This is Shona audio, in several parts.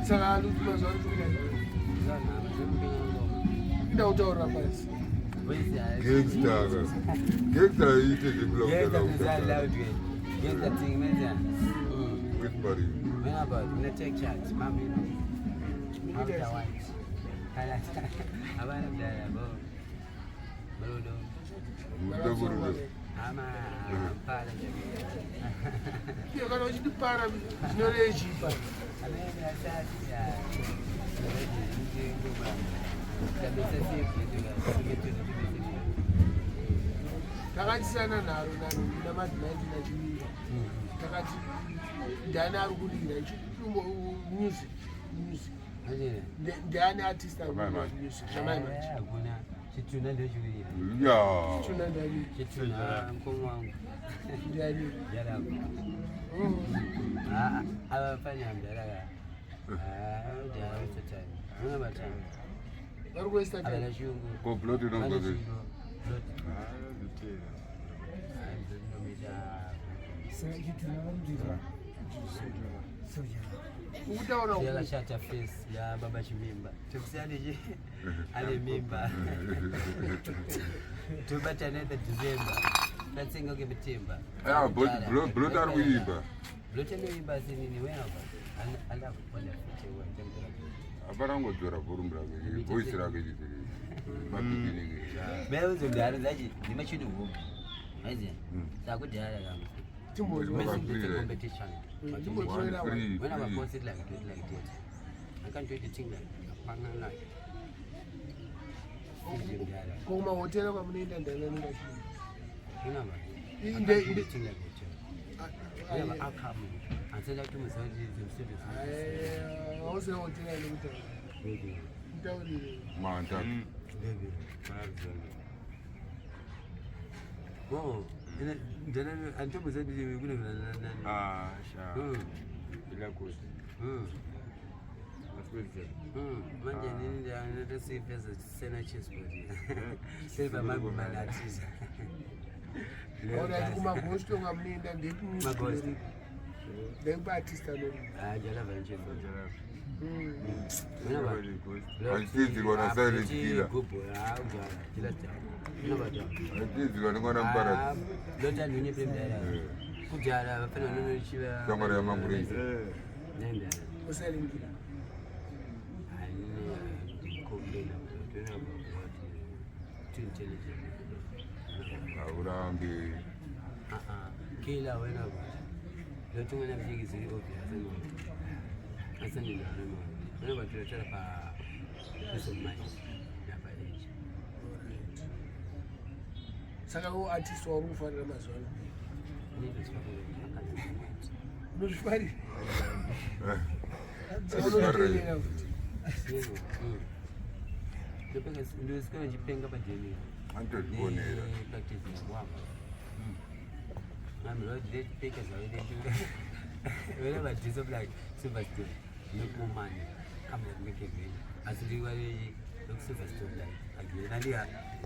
Saka ultima zona tukila. Nda utaura basi. Gangster ite ziblo. Get that thing, man. With body. When about we take chats, mama, you know. How the white. I want to die above. Bro. I'm para. Eu quero hoje de para, senhor Egipa. Takachisana naro namadimandi nachimira. Takati ndani ari kulira chitumbo music. Ndani artist ari kulira music. Chimimba. Chitunha ndochirira. Yeah. Chitunha ndani. Chitunha mkomo wangu. Ndani. Yara. Abafanya mdaraka. Ndio time. Una batani. Vari kuesta time. Abala shungu. Ko blood don't go there. Utaona shata face ya baba Chimimba. Tukusali je ale mimba. Tubata nenda December. Natsinga ke bitimba. Ah, blood are we ba. Blood are we ba sini wewe hapa. Ala kupona fiche wa jambo. Abarango dora borumbra ke. Voice ra ke jite. Matibini. Bewe zindara zaji nimechidi huko. Aizi. Sakudala kama. Timbo competition. When I post it like that, I can't do anything like that. Kuma hotel kwa mnaenda ndani ndani. Inde thing like that. I have outcome. I said that to myself is also hotel ile mtu. Baby. Ndawili. Manta. Baby. Oh. Then until we said we wouldn't sure. Bila cost. Manje nini ndio see pesa sena chess body. Sasa mambo malatiza. Ora kuma gosto ngamninda ndeti magosto. Demba artista no. Jala vanje jala. Antizi wana sari kila. Kupo jala kila time. Antizi wana ngona mpara. Lota nini pemdara. Kujala bafana nono chiba. Kama ya Mangurenje. Nenda. Usalingira. Urambi. Kila wena ba. Lota ngana mjigi zili obia sana. Asante ndio. Wena ba tuletera pa pesa mai. Ya baadhi. Saka huo artist wa kufanana mazwana. Nito sifanye. Nusifari. Ndio sikana jipenga pa jeni. Anto kuonera. Practice wako. I'm Roddie pickers already do. Whenever it is like Superstore, look more money. Come and make it win. As you really look Superstore like again. And yeah,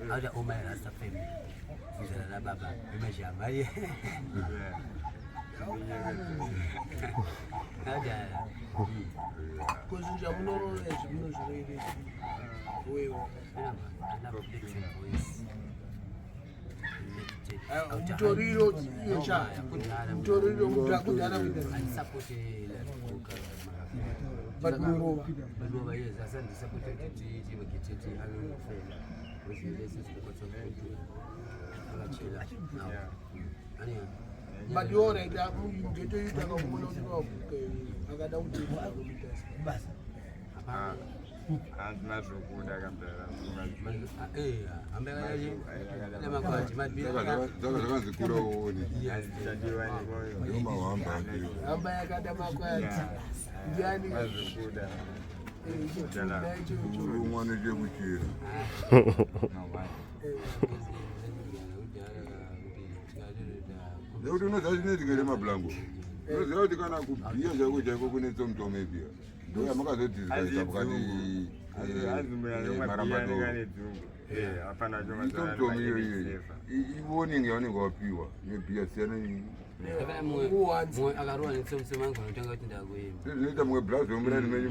how the Oma Rasta family. Mzala baba, umesha mali. Kuzunja mnoro ezimno zirebe. Wewe. Another big voice. Mtoriro yocha. Mtoriro mtakudana with and support but Murehwa. Murehwa yes, asante support titi bakititi alo friend. With this is because of Alachila. Now. But you already have Ndito yuta kwa mwana utuwa agada uti basi. Anna Kuda kambera. Ambele lema kwa Madbi. Zaka zikura uoni. Yes, Ndio wamba. Amba yakada makwati. Ndiani Kuda. Jala. Umwane je kuchira. Leo tunazazine zikere mablango. Leo tikana kubia zako chako kunetso mtome pia. ndoya makazoti zikaita pakati marambado mitomitomi iyoyo iwarning yavanenge wapiwa nebhiya siyana akarova netsomusemangu anotanga kuti ndakuimba zvinoita mumwe blazi wemurani menyu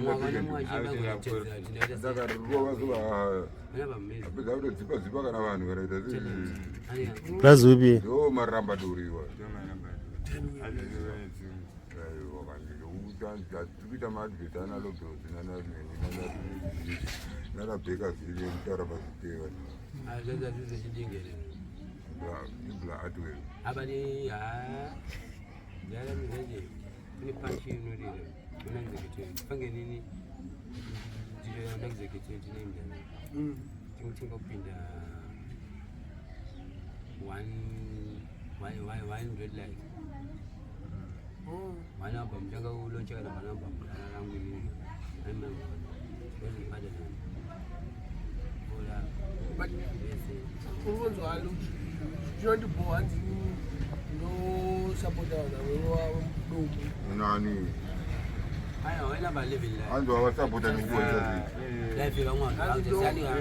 apedza kutodzipa kana vanhu vanoita blazi upi ndo marambadoriwa tirikuita maadvhesi analobrosi nanabheka ziri ekutaura paziteva ibla atwe abani yala mwenye ni panchi inurira una executive pange nini ndiyo na executive name tinga kupinda 100 like mana bamjanga uloncha kana mana bamjanga rangu nini ama ndio pada na ola but uronzo alu joint bonds no support na wewe nani aya wena ba level la andu awasapota ni kuweza life ya mwana au tsali ha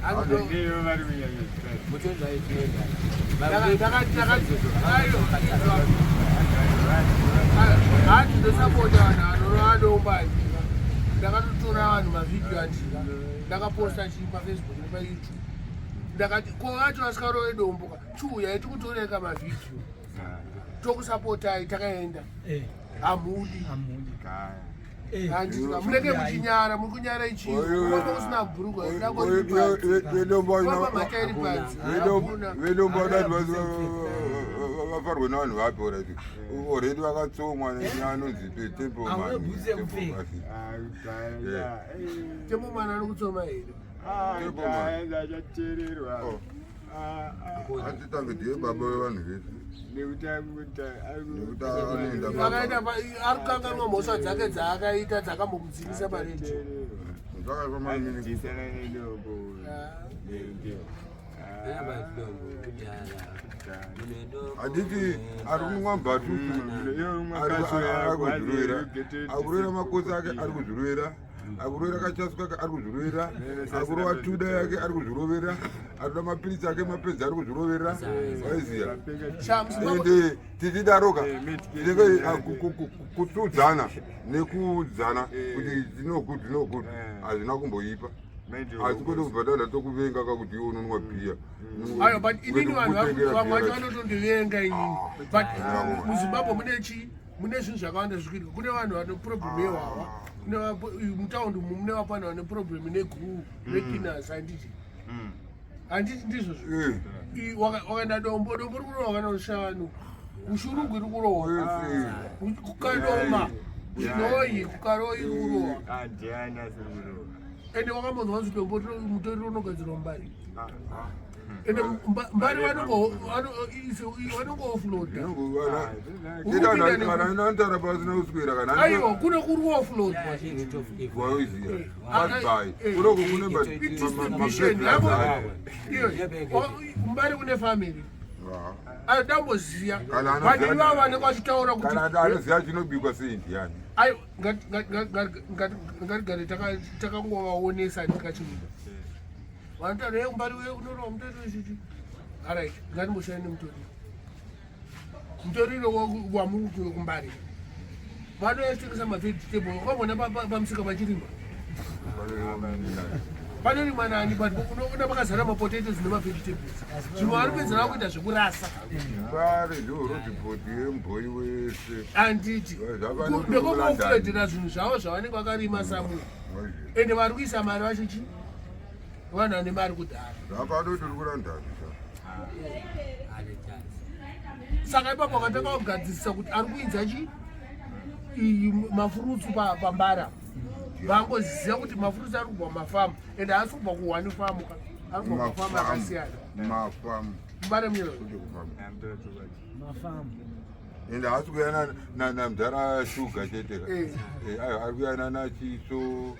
ando ndio mari mwenye mtu ndio hati ndosapota anoadombai ndakatotora vanhu mavhidhiyo andika ndakaposta chii pafacebook nepayoutube ndakati ko vacho vasikarove domboka chiuya tikutoreka mavhidhiyo tokusapotai takaenda hamudi handika munenge muchinyara muri kunyara ichii unenge usina bhurugwa dangomatairi panzi vedombo wadati vafarwe navanhu vapi orati oredi vakatsomwa neanonzi tembomwana ari kutsoma here atitange ndiye baba vevanhu vesu akaita ari kukanganwa mhosva dzake dzaakaita dzakambomudzivisa paredio handiti ari kunwa mbatutu arikuzvirovera akurovera makosi ake ari kuzvirovera akurovera kachaswa ake ari kuzvirovera akurova tuda yake ari kuzvirovera arikuda mapirisi ake mapenzi ari kuzvirovera waiziya ende tichidaroka kutsudzana nekuudzana kuti tinoguti hazvina kumboipa asi kwete kubva tokuvenga kakuti iwe unonwa bhiya ayo but inini vanhu vamwe vacho vanotondivenga inini but muzimbabwe mune zvinhu zvakawanda zvikuitika kune vanhu vane problem yewawa mutaundi umu mune vapana vane problem neguru rekinasi handiti ndizvo wakaenda dombo riri kurohwa kana ushanu ushurungu iri kurohwa kukadoma noi kukaroi iri kurohwa ende wakambonzwa kuti dombo mutori rinogadzirwa mbari ende mbari vanongoofloda anantara pasina kuswera aiwa kuno kuri kuoflodwa mbari kune family adamboziya but iva vanenge vachitaura kuti anoziya chinobikwa seindiyani ayo ngatigare takangovaonesa ndikachimida vanotare mbari unorova mutoriro chichi arit ngatimboshaya nemutoriro mutoriro wamuri kumbari vanoyatengesa mavegitable wakambona pamusika pachirimwa panorimwa nani but unoona pakazara mapotatoes nemavegitables zvimwe vari kupedzera kuita zvekurasa mbare ndorudhipoti yemboi wese handiti ndekokofuledhera zvinhu zvavo zvavanenge vakarima samu ende vari kuisa mari vacho chi vanhu vane mari kudhara zvakadoti uri kurandazisa saka ipapo vakatanga kugadzirisa kuti ari kuinza chi mafurutsu pambara vangoziva kuti mafurutsu ari kubva mafamu ende haasi kubva kuhwani famu ari kubva mafamu akasiyana mbare mnyero ende haasi kuya namudhara shuga cheteka ari kuya nachiso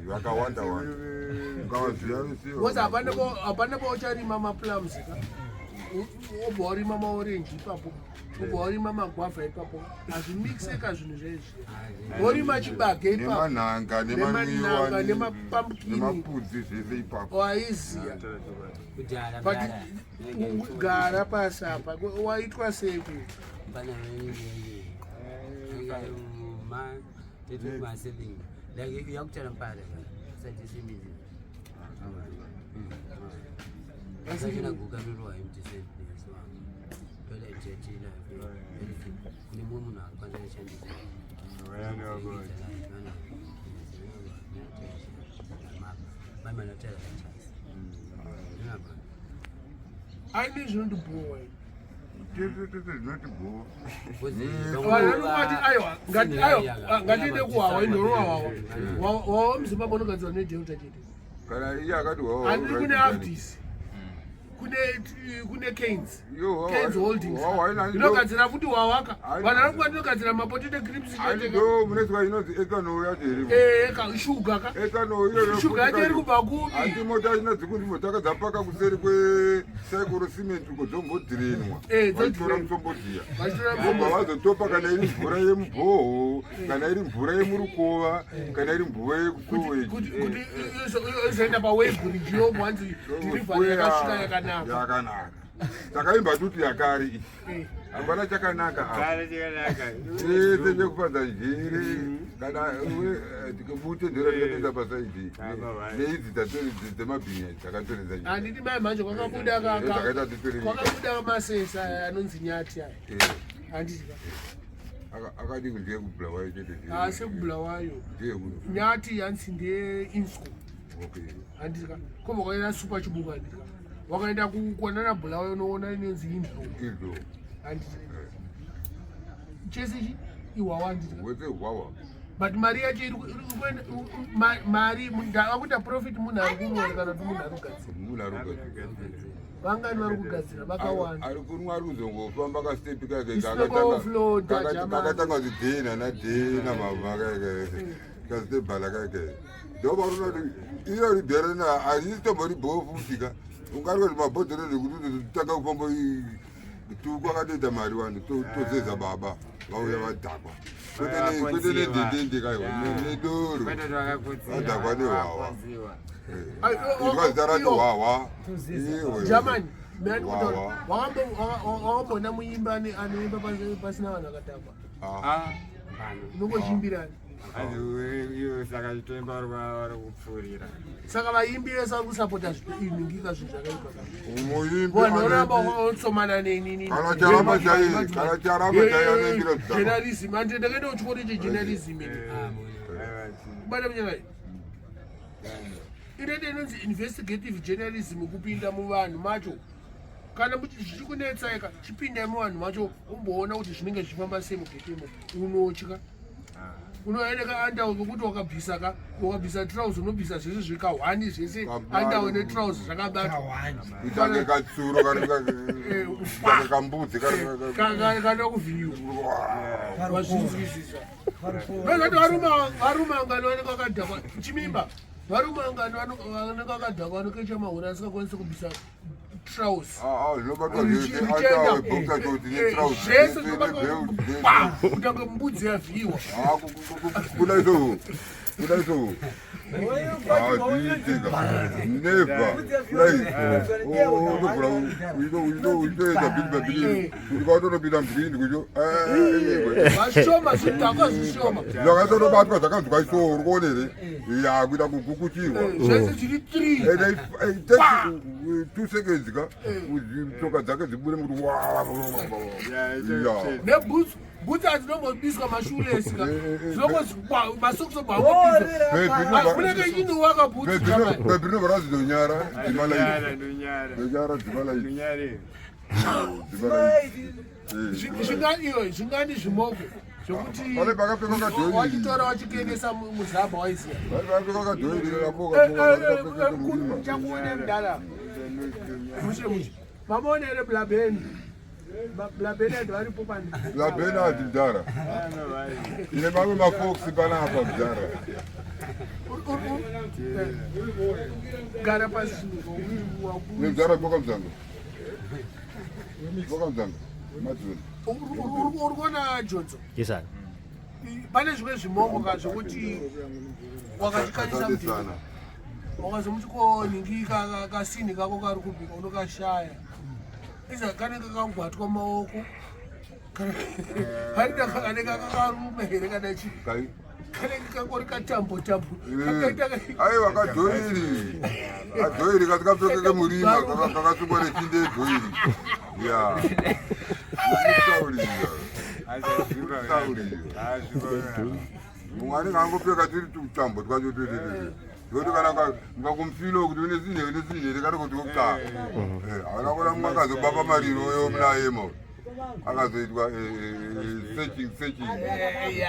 vakawanda wanda ukavaziva because hapana paucharima maplums oborima maorange ipapo oborima magwavha ipapo azvimixeka zvinhu zvezvi orima chibage ipapo nemanhanga nemapumpkin nemapudzi zvese ipapo waiziya but gara pasi apa waitwa sei ku aine zvinondibhuwa ngatiende kuhwawa indorowawawa wawa muzimbabwe unogadzirwa nedelta chete kana iye akati handiri kune avdis kune Canes Holdings inogadzira futi wawaka vanhu vari kuvatogadzira mapotato crips ndo muneswa inonzi ekano yacho iri shuga ka shuga yacho iri kubva kupi ati mota inodzi motaka dzapaka kuseri kwesaikoro cement kuzombodhirenwa vaitora musombodiya vobva vazotopa kana iri mvura yemubhoho kana iri mvura yemurukova kana iri mvura yekusoweji kuti izoenda pawebridge yomwanzi delivery yakasvika yakanaka takaimba tuti yakari iyi hapana chakanaka ese chekufadza njiri kana mutendera tinotenda pasaidi neidzi dzemabhinya dzakatoredza handiti mai manje kwakabuda masesa anonzi nyati aya handiti akadi ndiye kubulawayo chete sekubulawayo nyati hanzi ndeinsco handiti ka komba kwaenda super chibuku handiti ka wakaenda kuonana bulawayo unoona inonzi indlo handiti chese ihwawa handiti but mari yacho mari akuita profit munhu ari kunori kana kuti munhu ari kugadzira vangani vari kugadzira vakawanda ari kunwa ari kuzongofamba kastepi kakatanga zidhena nadhena mavha kastebhala kake ndovarona kuti iyo ribherena harisi tombo ribofu fika ungari kuti mabhodhero rekuti tanga kufamba tuku akatoita mari wani tozeza baba vauya vadhakwa kwete nedendende kaiwa nedoro vadhakwa nehwawa idwa zita racho hwawa germany wakambona muimba anoimba pasina vanhu akatakwa unongochimbirani saka chitoimba vari kupfuurira saka vaimbi vese vari kusapota iningika zvinhu zvakaipa vanhu oramba otsomana kana charamba chaianoimbira journalism andi ndakaenda kuchikoro chejournalism kubata munyamai inoita inonzi investigative journalism kupinda muvanhu macho kana zvichikunetsaika chipindai muvanhu macho umboona kuti zvinenge zvichifamba sei mugetemo unotya unoendeka andau kekuti wakabvisa trouser unobvisa zvese zvikahwani zvese andau netrouser zvakabata itange katsuro kambudzi kana kuvhiyiwa wazvinzwisisa vezati varume angano vanenge vakadhakwa chimimba varume angano vanenge vakadhakwa vanokecha mahura asingakwanisi kubvisa zvese kutanga mbudzi yavhiyiwa kudaiso neva utoedza bhilibabhilini kuti kwatonopinda mbilini kucho vashoma zvidhakwa zvishoma zvakatonobatwa zvakanzwa isoro kuonere yakuita kugukuchirwa zvese zviri 3 2 seconds ka tsoka dzake dzibude kuti nebhutsi hadzinombobiswa mashulesi ka masokisi obvamunenge chinowa bhebhirinobara zidonyara zvingani zvimoko zvokuti wachitora wachikuendesa muzabha waiziya chakuone mudala mushe mamaonere blabeni blabeni varipo pani blabeni adidhara ine mamwe mafoksi panapa mudhara gara pasi nemudhara koka muzango Wakamzanga. Mazuni. Uri kuona Johnson? Yes, sir. Pane zvimwe zvimombo zvokuti wakachikanyisa mutemo wakazomuti ko ningi kasini kako kari kubika unokashaya iza kanenge kakagwatwa maoko kanida kakanenge kakarume here kana chi kanenge kangori katambo aiwa kadhoiri kadhoiri katikapfekeke murima kakasungwa nechinde dhoiri ya mumwe anenge angopfeka tiri tutambo twachototetete ndokuti kana ngakumfilo kuti unezinhere kana kuti ukutanga haana kuona mumwe akazobaba mariro yo munayema akazoitwa searching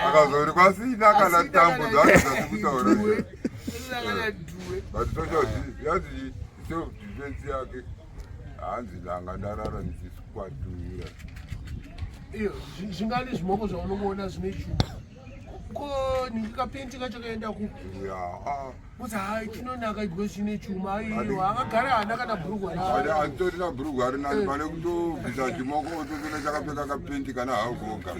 akazori kwasina kana tambo dzaakazasi kutaura but tochoti yazi self defense yake hanzi langandarara ndisisikwatura iyo zvingani zvimoko zvaunongoona zvine chuma ko ndikapendi kacho kaenda kupi kuti hai chinonaka igwe zvine chuma iyo akagara hana kana bhurugwa rao atitorina bhurugwa ari nani pane kutobvisa chimoko otosina chakapfeka kapendi kana hagoga